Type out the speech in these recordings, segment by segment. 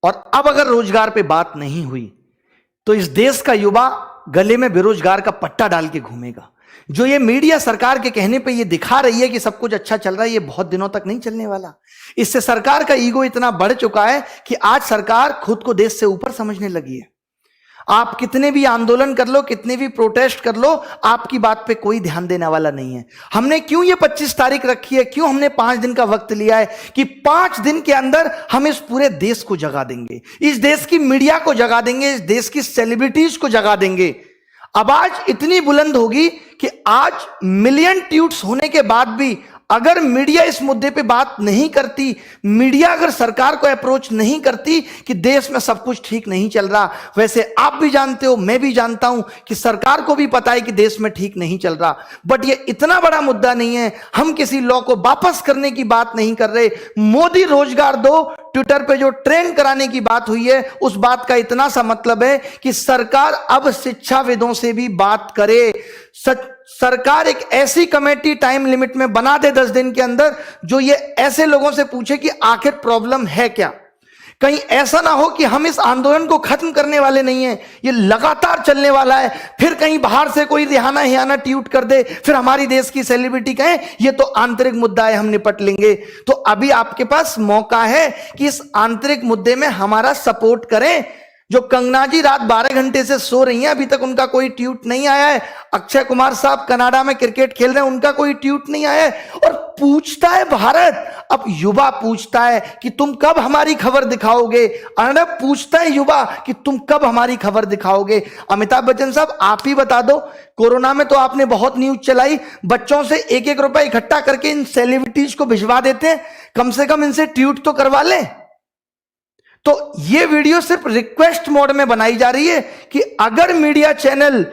और अब अगर रोजगार पे बात नहीं हुई तो इस देश का युवा गले में बेरोजगार का पट्टा डाल के घूमेगा। जो ये मीडिया सरकार के कहने पे ये दिखा रही है कि सब कुछ अच्छा चल रहा है, ये बहुत दिनों तक नहीं चलने वाला। इससे सरकार का ईगो इतना बढ़ चुका है कि आज सरकार खुद को देश से ऊपर समझने लगी है। आप कितने भी आंदोलन कर लो, कितने भी प्रोटेस्ट कर लो, आपकी बात पे कोई ध्यान देने वाला नहीं है। हमने क्यों ये 25 तारीख रखी है, क्यों हमने 5 दिन का वक्त लिया है कि 5 दिन के अंदर हम इस पूरे देश को जगा देंगे, इस देश की मीडिया को जगा देंगे, इस देश की सेलिब्रिटीज को जगा देंगे। आवाज इतनी बुलंद होगी कि आज मिलियन ट्वीट्स होने के बाद भी अगर मीडिया इस मुद्दे पे बात नहीं करती, मीडिया अगर सरकार को अप्रोच नहीं करती कि देश में सब कुछ ठीक नहीं चल रहा, वैसे आप भी जानते हो, मैं भी जानता हूं कि सरकार को भी पता है कि देश में ठीक नहीं चल रहा, बट ये इतना बड़ा मुद्दा नहीं है। हम किसी लॉ को वापस करने की बात नहीं कर रहे। मोदी रोजगार दो ट्विटर पे जो ट्रेंड कराने की बात हुई है, उस बात का इतना सा मतलब है कि सरकार अब शिक्षाविदों से भी बात करे। सरकार एक ऐसी कमेटी टाइम लिमिट में बना दे 10 दिन के अंदर, जो ये ऐसे लोगों से पूछे कि आखिर प्रॉब्लम है क्या। कहीं ऐसा ना हो कि हम इस आंदोलन को खत्म करने वाले नहीं हैं, ये लगातार चलने वाला है, फिर कहीं बाहर से कोई रिहाना हियाना ट्वीट कर दे, फिर हमारी देश की सेलिब्रिटी कहे ये तो आंतरिक मुद्दा है, हम निपट लेंगे। तो अभी आपके पास मौका है कि इस आंतरिक मुद्दे में हमारा सपोर्ट करें। जो कंगना जी रात 12 घंटे से सो रही हैं, अभी तक उनका कोई ट्वीट नहीं आया है। अक्षय कुमार साहब कनाडा में क्रिकेट खेल रहे हैं, उनका कोई ट्वीट नहीं आया है। और पूछता है भारत, अब युवा पूछता है कि तुम कब हमारी खबर दिखाओगे। अर्णब पूछता है युवा कि तुम कब हमारी खबर दिखाओगे। अमिताभ बच्चन साहब आप ही बता दो, कोरोना में तो आपने बहुत न्यूज चलाई, बच्चों से 1-1 रुपए इकट्ठा करके इन सेलिब्रिटीज को भिजवा देते हैं, कम से कम इनसे ट्वीट तो करवा लें। तो ये वीडियो सिर्फ रिक्वेस्ट मोड में बनाई जा रही है कि अगर मीडिया चैनल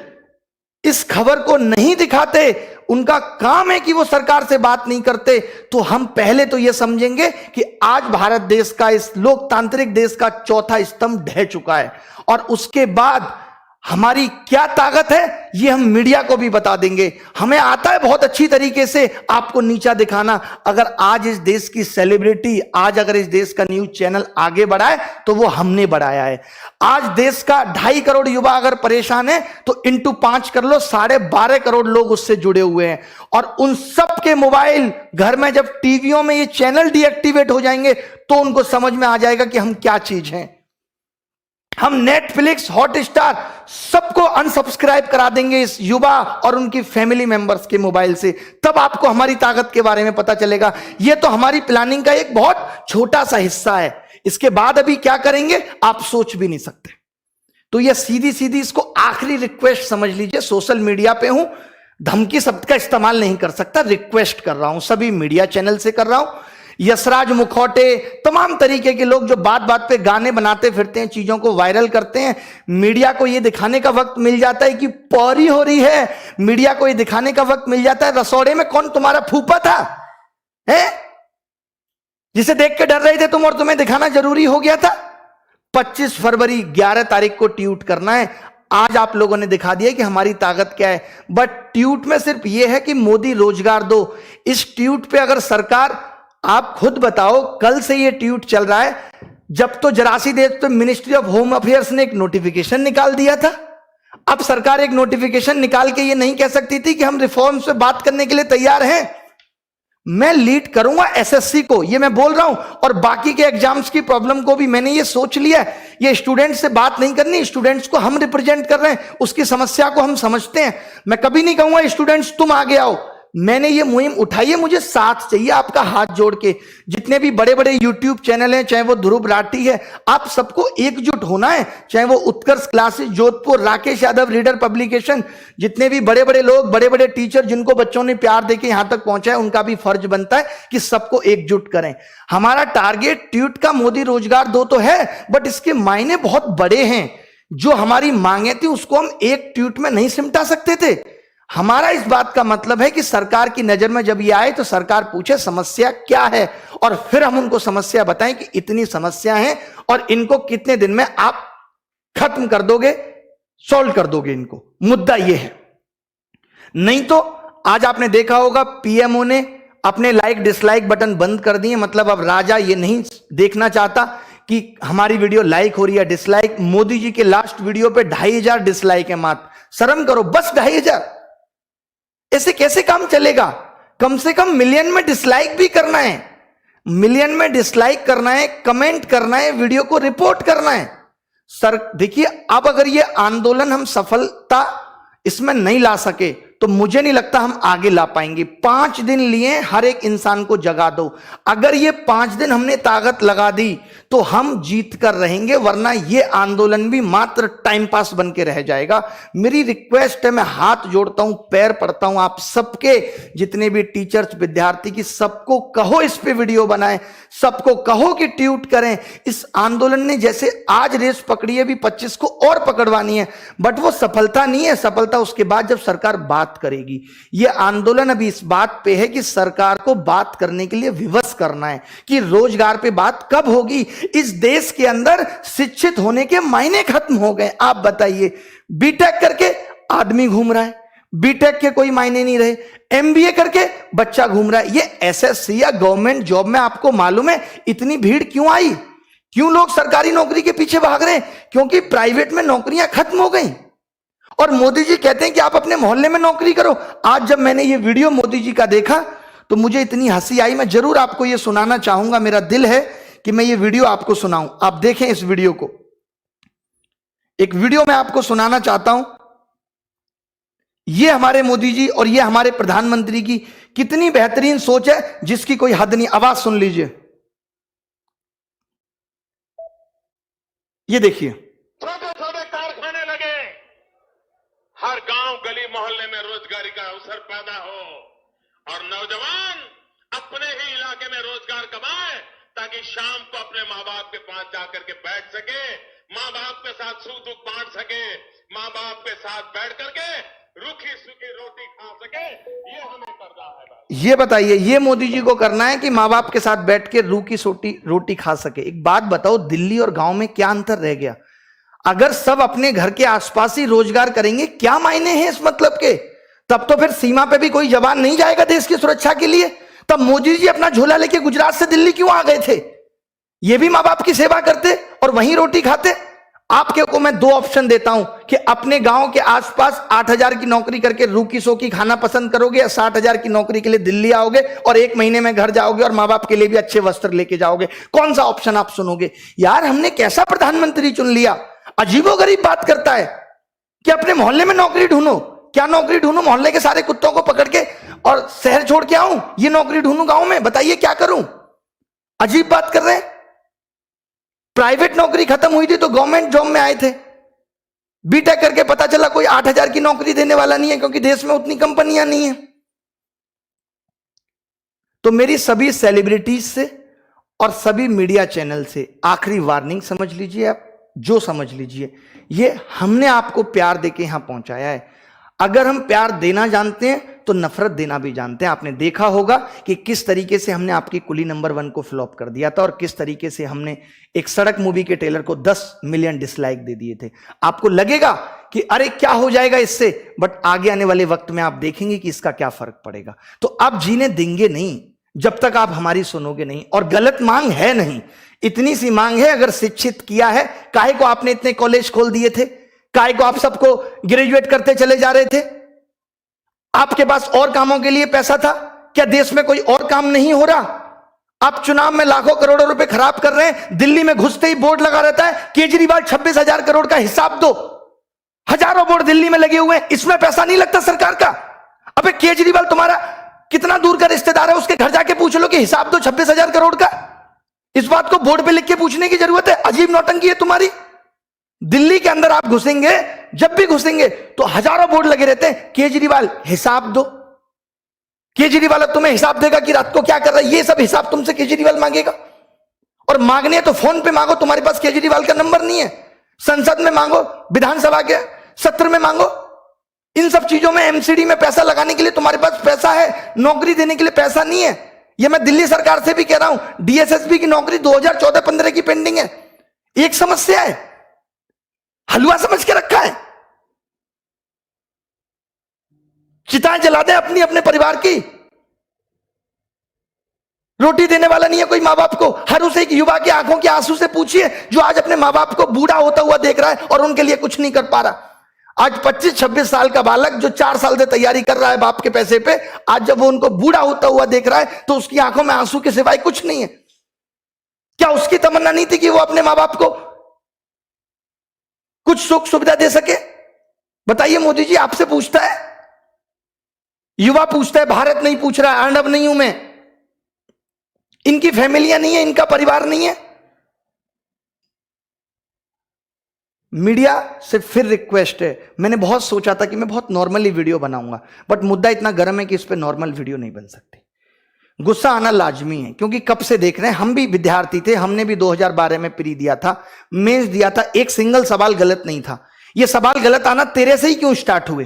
इस खबर को नहीं दिखाते, उनका काम है कि वो सरकार से बात नहीं करते, तो हम पहले तो ये समझेंगे कि आज भारत देश का, इस लोकतांत्रिक देश का चौथा स्तंभ ढह चुका है। और उसके बाद हमारी क्या ताकत है ये हम मीडिया को भी बता देंगे। हमें आता है बहुत अच्छी तरीके से आपको नीचा दिखाना। अगर आज इस देश की सेलिब्रिटी, आज अगर इस देश का न्यूज चैनल आगे बढ़ाए तो वो हमने बढ़ाया है। आज देश का 2.5 करोड़ युवा अगर परेशान है तो इंटू 5 कर लो, 12.5 करोड़ लोग उससे जुड़े हुए हैं। और उन सब के मोबाइल घर में जब टीवियों में ये चैनल डीएक्टिवेट हो जाएंगे तो उनको समझ में आ जाएगा कि हम क्या चीज हैं। हम नेटफ्लिक्स, हॉटस्टार सबको अनसब्सक्राइब करा देंगे इस युवा और उनकी फैमिली मेंबर्स के मोबाइल से, तब आपको हमारी ताकत के बारे में पता चलेगा। यह तो हमारी प्लानिंग का एक बहुत छोटा सा हिस्सा है। इसके बाद अभी क्या करेंगे आप सोच भी नहीं सकते। तो यह सीधी सीधी इसको आखिरी रिक्वेस्ट समझ लीजिए। सोशल मीडिया पे हूं, धमकी शब्द का इस्तेमाल नहीं कर सकता, रिक्वेस्ट कर रहा हूं, सभी मीडिया चैनल से कर रहा हूं। यशराज मुखौटे, तमाम तरीके के लोग जो बात बात पे गाने बनाते फिरते हैं, चीजों को वायरल करते हैं, मीडिया को ये दिखाने का वक्त मिल जाता है कि पौरी हो रही है, मीडिया को ये दिखाने का वक्त मिल जाता है रसोड़े में कौन तुम्हारा फूफा था, है जिसे देख के डर रहे थे तुम, और तुम्हें दिखाना जरूरी हो गया था। 25 फरवरी 11 तारीख को ट्वीट करना है। आज आप लोगों ने दिखा दिया कि हमारी ताकत क्या है। बट ट्वीट में सिर्फ यह है कि मोदी रोजगार दो। इस ट्वीट पे अगर सरकार, आप खुद बताओ, कल से ये ट्वीट चल रहा है, जब तो जरासी देश पे मिनिस्ट्री ऑफ होम अफेयर्स ने एक नोटिफिकेशन निकाल दिया था। अब सरकार एक नोटिफिकेशन निकाल के ये नहीं कह सकती थी कि हम रिफॉर्म्स पे बात करने के लिए तैयार हैं। मैं लीड करूंगा एसएससी को, ये मैं बोल रहा हूं, और बाकी के एग्जाम्स की प्रॉब्लम को भी मैंने ये सोच लिया है। ये स्टूडेंट्स से बात नहीं करनी, स्टूडेंट्स को हम रिप्रेजेंट कर रहे हैं, उसकी समस्या को हम समझते हैं। मैं कभी नहीं कहूंगा स्टूडेंट्स तुम आगे आओ। मैंने ये मुहिम उठाई है, मुझे साथ चाहिए आपका, हाथ जोड़ के। जितने भी बड़े बड़े यूट्यूब चैनल हैं, चाहे वो ध्रुव राठी है, आप सबको एकजुट होना है। चाहे वो Utkarsh classes Jodhpur, Rakesh Yadav reader publication, जितने भी बड़े बड़े लोग, बड़े बड़े टीचर जिनको बच्चों ने प्यार देके यहां तक पहुंचा है, उनका भी फर्ज बनता है कि सबको एकजुट करें। हमारा टारगेट ट्वीट का मोदी रोजगार दो तो है, बट इसके मायने बहुत बड़े हैं। जो हमारी मांगे थी उसको हम एक ट्वीट में नहीं सिमटा सकते थे। हमारा इस बात का मतलब है कि सरकार की नजर में जब ये आए तो सरकार पूछे समस्या क्या है, और फिर हम उनको समस्या बताएं कि इतनी समस्या है और इनको कितने दिन में आप खत्म कर दोगे, सॉल्व कर दोगे इनको। मुद्दा ये है। नहीं तो आज आपने देखा होगा पीएमओ ने अपने लाइक डिसलाइक बटन बंद कर दिए। मतलब अब राजा ये नहीं देखना चाहता कि हमारी वीडियो लाइक हो रही है डिसलाइक। मोदी जी के लास्ट वीडियो पे 2500 डिसलाइक है मात्र। शर्म करो, बस 2500। ऐसे कैसे काम चलेगा? कम से कम मिलियन में डिसलाइक भी करना है, मिलियन में डिसलाइक करना है, कमेंट करना है, वीडियो को रिपोर्ट करना है। सर देखिए, अब अगर ये आंदोलन हम सफलता इसमें नहीं ला सके तो मुझे नहीं लगता हम आगे ला पाएंगे। 5 दिन लिए, हर एक इंसान को जगा दो। अगर ये 5 दिन हमने ताकत लगा दी तो हम जीत कर रहेंगे, वरना ये आंदोलन भी मात्र टाइम पास बन के रह जाएगा। मेरी रिक्वेस्ट है, मैं हाथ जोड़ता हूं, पैर पड़ता हूं आप सबके, जितने भी टीचर्स विद्यार्थी की, सबको कहो इस पे वीडियो बनाएं, सबको कहो कि ट्वीट करें। इस आंदोलन ने जैसे आज रेस पकड़ी है, भी 25 को और पकड़वानी है, बट वो सफलता नहीं है। सफलता उसके बाद जब सरकार बात करेगी। यह आंदोलन अभी इस बात पे है कि सरकार को बात करने के लिए विवश करना है कि रोजगार पे बात कब होगी। इस देश के अंदर शिक्षित होने के मायने खत्म हो गए। आप बताइए, बीटेक करके आदमी घूम रहा है, बीटेक के कोई मायने नहीं रहे, एमबीए करके बच्चा घूम रहा है। ये एसएससी या गवर्नमेंट जॉब में आपको मालूम है इतनी भीड़ क्यों आई? क्यों लोग सरकारी नौकरी के पीछे भाग रहे हैं? क्योंकि प्राइवेट में नौकरियां खत्म हो गई और मोदी जी कहते हैं कि आप अपने मोहल्ले में नौकरी करो। आज जब मैंने ये वीडियो मोदी जी का देखा तो मुझे इतनी हंसी आई, मैं जरूर आपको ये सुनाना चाहूंगा। मेरा दिल है कि मैं ये वीडियो आपको सुनाऊं। आप देखें इस वीडियो को। एक वीडियो मैं आपको सुनाना चाहता हूं। ये हमारे मोदी जी और ये हमारे प्रधानमंत्री की कितनी बेहतरीन सोच है, जिसकी कोई हद नहीं। आवाज सुन लीजिए, ये देखिए। हर गांव गली मोहल्ले में रोजगारी का अवसर पैदा हो और नौजवान अपने ही इलाके में रोजगार कमाए, ताकि शाम को अपने माँ बाप के पास जाकर के बैठ सके, माँ बाप के साथ सुख दुख बांट सके, माँ बाप के साथ बैठ करके रूखी सूखी रोटी खा सके। ये हमें करना है बस। ये बताइए, ये मोदी जी को करना है कि माँ बाप के साथ बैठ के रूखी रोटी खा सके। एक बात बताओ, दिल्ली और गांव में क्या अंतर रह गया? अगर सब अपने घर के आसपास ही रोजगार करेंगे, क्या मायने हैं इस मतलब के? तब तो फिर सीमा पे भी कोई जवान नहीं जाएगा देश की सुरक्षा के लिए। तब मोदी जी अपना झोला लेके गुजरात से दिल्ली क्यों आ गए थे? ये भी माँ बाप की सेवा करते और वहीं रोटी खाते। आपके को मैं 2 ऑप्शन देता हूं कि अपने गांव के आसपास 8000 की नौकरी करके रूखी सोखी खाना पसंद करोगे, या 60,000 की नौकरी के लिए दिल्ली आओगे और 1 महीने में घर जाओगे और माँ बाप के लिए भी अच्छे वस्त्र लेके जाओगे। कौन सा ऑप्शन आप सुनोगे? यार, हमने कैसा प्रधानमंत्री चुन लिया? अजीबोगरीब बात करता है कि अपने मोहल्ले में नौकरी ढूंढो। क्या नौकरी ढूंढूं? मोहल्ले के सारे कुत्तों को पकड़ के और शहर छोड़ के आऊं? ये नौकरी ढूंढूं गांव में? बताइए क्या करूं? अजीब बात कर रहे हैं। प्राइवेट नौकरी खत्म हुई थी तो गवर्नमेंट जॉब में आए थे। बीटेक करके पता चला कोई 8000 की नौकरी देने वाला नहीं है, क्योंकि देश में उतनी कंपनियां नहीं है। तो मेरी सभी सेलिब्रिटीज से और सभी मीडिया चैनल से आखिरी वार्निंग समझ लीजिए, आप जो समझ लीजिए, ये हमने आपको प्यार देके यहां पहुंचाया है। अगर हम प्यार देना जानते हैं तो नफरत देना भी जानते हैं। आपने देखा होगा कि किस तरीके से हमने आपकी कुली नंबर 1 को फ्लॉप कर दिया था और किस तरीके से हमने एक सड़क मूवी के ट्रेलर को 10 मिलियन डिसलाइक दे दिए थे। आपको लगेगा कि अरे क्या हो जाएगा इससे, बट आगे आने वाले वक्त में आप देखेंगे कि इसका क्या फर्क पड़ेगा। तो आप जीने देंगे नहीं जब तक आप हमारी सुनोगे नहीं। और गलत मांग है नहीं, इतनी सी मांग है, अगर शिक्षित किया है, काहे को आपने इतने कॉलेज खोल दिए थे? काहे को आप सबको ग्रेजुएट करते चले जा रहे थे? आपके पास और कामों के लिए पैसा था क्या? देश में कोई और काम नहीं हो रहा? आप चुनाव में लाखों करोड़ों रुपए खराब कर रहे हैं। दिल्ली में घुसते ही बोर्ड लगा रहता है, केजरीवाल 26,000 करोड़ का हिसाब दो। हजारों बोर्ड दिल्ली में लगे हुए हैं, इसमें पैसा नहीं लगता सरकार का? अबे केजरीवाल तुम्हारा कितना दूर का रिश्तेदार है, उसके घर जाके पूछ लो कि हिसाब दो 26,000 करोड़ का। इस बात को बोर्ड पे लिख के पूछने की जरूरत है? अजीब नौटंकी है तुम्हारी। दिल्ली के अंदर आप घुसेंगे, जब भी घुसेंगे तो हजारों बोर्ड लगे रहते हैं, केजरीवाल हिसाब दो। केजरीवाल तुम्हें हिसाब देगा कि रात को क्या कर रहा है, ये सब हिसाब तुमसे केजरीवाल मांगेगा। और मांगने तो फोन पे मांगो, तुम्हारे पास केजरीवाल का नंबर नहीं है। संसद में मांगो, विधानसभा के सत्र में मांगो। इन सब चीजों में एमसीडी में पैसा लगाने के लिए तुम्हारे पास पैसा है, नौकरी देने के लिए पैसा नहीं है। यह मैं दिल्ली सरकार से भी कह रहा हूं, डीएसएसबी की नौकरी 2014-15 की पेंडिंग है। एक समस्या है, हलवा समझ के रखा है। चिताएं जला दें अपनी अपने परिवार की, रोटी देने वाला नहीं है कोई माँ बाप को। हर उस एक युवा की आंखों के आंसू से पूछिए जो आज अपने माँ बाप को बूढ़ा होता हुआ देख रहा है और उनके लिए कुछ नहीं कर पा रहा। आज 25-26 साल का बालक जो 4 साल से तैयारी कर रहा है बाप के पैसे पे, आज जब वो उनको बूढ़ा होता हुआ देख रहा है तो उसकी आंखों में आंसू के सिवाय कुछ नहीं है। क्या उसकी तमन्ना नहीं थी कि वो अपने माँ बाप को कुछ सुख सुविधा दे सके? बताइए मोदी जी, आपसे पूछता है, युवा पूछता है, भारत नहीं पूछ रहा है। अर्नब नहीं हूं मैं, इनकी फैमिलियां नहीं है, इनका परिवार नहीं है। मीडिया से फिर रिक्वेस्ट है, मैंने बहुत सोचा था कि मैं बहुत नॉर्मली वीडियो बनाऊंगा, बट मुद्दा इतना गर्म है कि इस पे नॉर्मल वीडियो नहीं बन सकती। गुस्सा आना लाजमी है, क्योंकि कब से देख रहे हैं, हम भी विद्यार्थी थे, हमने भी 2012 में प्री दिया था, मेंस दिया था, एक सिंगल सवाल गलत नहीं था। ये सवाल गलत आना तेरे से ही क्यों स्टार्ट हुए?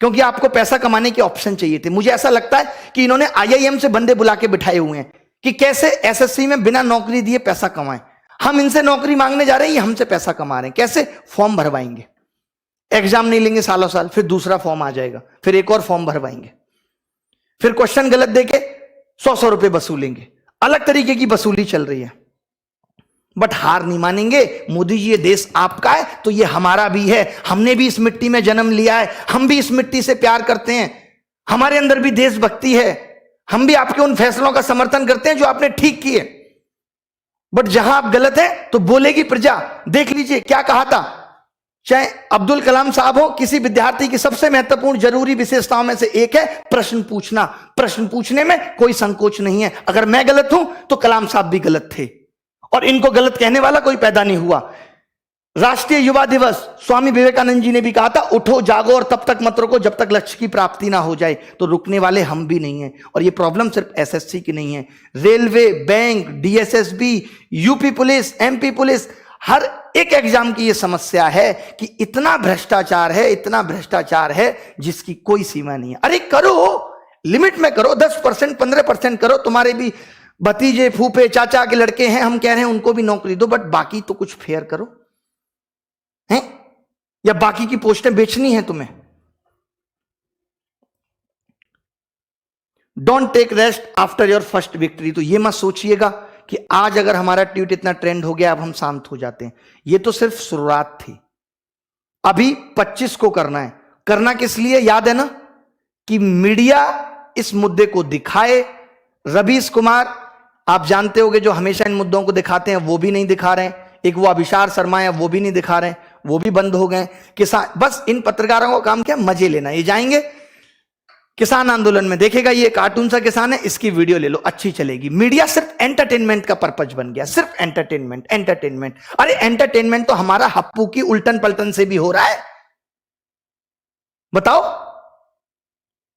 क्योंकि आपको पैसा कमाने के ऑप्शन चाहिए थे। मुझे ऐसा लगता है कि इन्होंने IIM से बंदे बुला के बिठाए हुए हैं कि कैसे SSC में बिना नौकरी दिए पैसा कमाएं। हम इनसे नौकरी मांगने जा रहे हैं, ये हमसे पैसा कमा रहे हैं। कैसे? फॉर्म भरवाएंगे, एग्जाम नहीं लेंगे सालों साल, फिर दूसरा फॉर्म आ जाएगा, फिर एक और फॉर्म भरवाएंगे, फिर क्वेश्चन गलत देके 100 रुपए वसूलेंगे। अलग तरीके की वसूली चल रही है, बट हार नहीं मानेंगे। मोदी जी, ये देश आपका है तो ये हमारा भी है, हमने भी इस मिट्टी में जन्म लिया है, हम भी इस मिट्टी से प्यार करते हैं, हमारे अंदर भी देशभक्ति है, हम भी आपके उन फैसलों का समर्थन करते हैं जो आपने ठीक किए। बट जहां आप गलत हैं तो बोलेगी प्रजा। देख लीजिए क्या कहा था, चाहे अब्दुल कलाम साहब हो, किसी विद्यार्थी की सबसे महत्वपूर्ण जरूरी विशेषताओं में से एक है प्रश्न पूछना। प्रश्न पूछने में कोई संकोच नहीं है। अगर मैं गलत हूं तो कलाम साहब भी गलत थे, और इनको गलत कहने वाला कोई पैदा नहीं हुआ। राष्ट्रीय युवा दिवस, स्वामी विवेकानंद जी ने भी कहा था, उठो जागो और तब तक मत रुको जब तक लक्ष्य की प्राप्ति ना हो जाए। तो रुकने वाले हम भी नहीं हैं। और ये प्रॉब्लम सिर्फ SSC की नहीं है, railway, bank, DSSB, UP police, MP police, हर एक एग्जाम की ये समस्या है कि इतना भ्रष्टाचार है, इतना भ्रष्टाचार है जिसकी कोई सीमा नहीं है। अरे करो, लिमिट में करो, 10%, 15% करो। तुम्हारे भी भतीजे, फूफे, चाचा के लड़के हैं, हम कह रहे हैं उनको भी नौकरी दो, बट बाकी तो कुछ फेयर करो हैं? या बाकी की पोस्टें बेचनी है तुम्हें? Don't take rest after your first victory. तो ये मत सोचिएगा कि आज अगर हमारा ट्वीट इतना ट्रेंड हो गया अब हम शांत हो जाते हैं। ये तो सिर्फ शुरुआत थी, अभी 25 को करना है। करना किस लिए याद है ना, कि मीडिया इस मुद्दे को दिखाए। रवीश कुमार आप जानते होंगे जो हमेशा इन मुद्दों को दिखाते हैं, वो भी नहीं दिखा रहे हैं। एक वो अभिसार शर्मा है, वो भी नहीं दिखा रहे हैं, वो भी बंद हो गए। किसान, बस इन पत्रकारों का काम क्या, मजे लेना। ये जाएंगे किसान आंदोलन में, देखेगा ये कार्टून सा किसान है, इसकी वीडियो ले लो, अच्छी चलेगी। मीडिया सिर्फ एंटरटेनमेंट का पर्पज बन गया, सिर्फ एंटरटेनमेंट, एंटरटेनमेंट। अरे एंटरटेनमेंट तो हमारा हप्पू की उल्टन पलटन से भी हो रहा है। बताओ,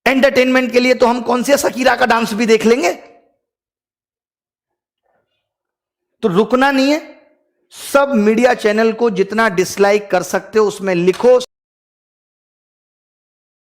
एंटरटेनमेंट के लिए तो हम कौन सी शकीरा का डांस भी देख लेंगे। तो रुकना नहीं है। सब मीडिया चैनल को जितना डिसलाइक कर सकते हो उसमें लिखो।